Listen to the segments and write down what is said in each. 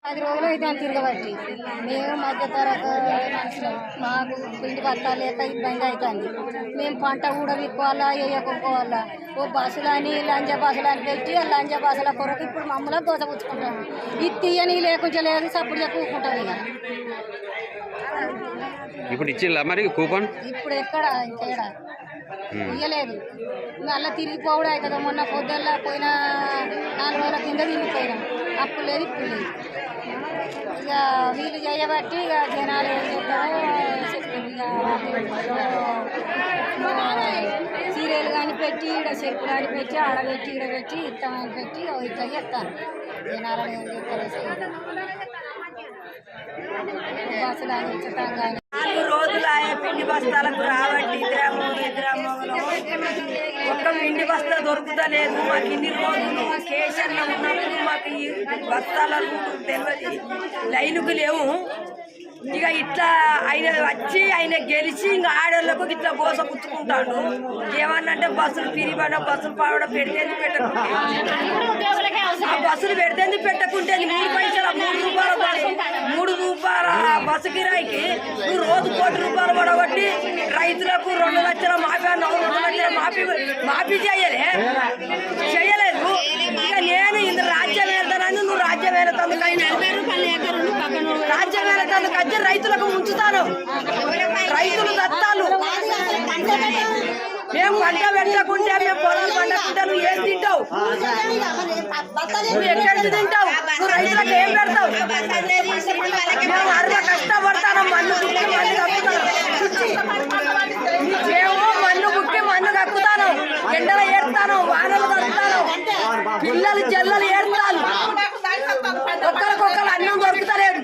10 రోజులు అయితే తిరగబట్టి మేము మధ్యతరగతి మనుషులం. మాకు పిండి బత్తాలు లేక ఇబ్బంది అవుతుంది. మేము పంట కూడా విక్కోవాలా వేయకపోవాలా. ఓ బస్సులని లంజ బస్సులని పెట్టి ఆ లంజ బస్సుల కొరకు ఇప్పుడు మమ్మల్ని దోసపుచ్చుకుంటాము. ఇది తీయని లేకుండా లేదు సప్పుడు కూకుంటాం. ఇక ఇప్పుడు ఇచ్చిల్లా మరి కూపన్? ఇప్పుడు ఎక్కడ ఇంకేడా ఇయ్యలేదు. మళ్ళీ తిరిగిపోవడం అవుతుంది. మొన్న పొద్దున్న పోయిన 4 రోజుల కింద తిరిగిపోయినాం. అప్పుడు లేదు ఇప్పుడు లేదు. ఇక వీళ్ళు చేయబట్టి ఇక జనాలు ఏం చేస్తారో సీరియల్ కానీ పెట్టి ఈడ చెప్పులు కానీ పెట్టి ఆడబెట్టి ఈడబెట్టి ఇస్తామని పెట్టి ఇట్లా చేస్తాను. జనాలు ఏం చేస్తారో బస్సులు అని ఇస్తాం కానీ 4 రోజులు పిండి బస్తాలకు రాబట్టి ఇద్దరమ్మలో ఒక్క పిండి బస్తా దొరుకుతలేదు. మాకు ఇన్ని రోజులు స్టేషన్లో ఉన్నప్పుడు మాకు ఈ బస్తాలకు తెలియదు, లైన్కు లేవు. ఇక ఇట్లా ఆయన గెలిచి ఇంకా ఆడోళ్ళకు ఇట్లా బోస పుచ్చుకుంటాడు. ఏమన్నంటే బస్సులు పిరిబడ బస్సులు పావడం పెడితేంది పెట్టకుంటే ఆ బస్సులు పెడితేంది పెట్టకుంటే 3 పైసలు 3 రూపాయల బస్సు 3 రూపాయల బస్సు కిరాయికి నువ్వు రోజు 1 కోటి రూపాయలు పడగొట్టి రైతులకు 2 లక్షల మాఫీ అన్నావు. 2 లక్షల మాఫీ చేయలేదు. ఇక నేను ఇంత రాజ్యం వెళ్తానని నువ్వు రాజ్యం వెళ్తాను రాజ్యం వెళ్తాను కచ్చి రైతులకు ముంచుతాను. రైతులు దత్తాలు మేము పంట పెట్టకుంటే మేము పొలాలు పండకుంటే నువ్వు ఏం తింటావు? నువ్వు ఎక్కడికి తింటావు? నువ్వు రైతులకు ఏం పెడతావు? మేము అరగా కష్టపడతాను. మన్ను బుక్కి మన్ను కప్పుతాను. మేము మన్ను బుక్కి మన్ను కక్కుతాను. ఎండలు ఏడుతాను, వానలు కలుపుతాను, పిల్లలు చెల్లలు ఏడుతాను. ఒక్కరికొక్కరు అన్నం దొరుకుతలేదు.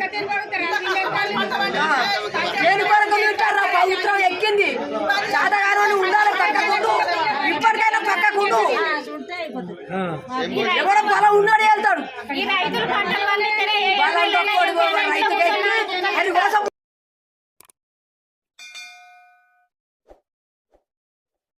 దేని కొరకు తింటారు? పవిత్రం ఎక్కింది. చాతగాని ఉండాలి పక్కకుంటూ. ఇప్పటికైనా పక్కకుంటూ. ఎవడో పొలం ఉన్నాడు వెళ్తాడు. రైతుకి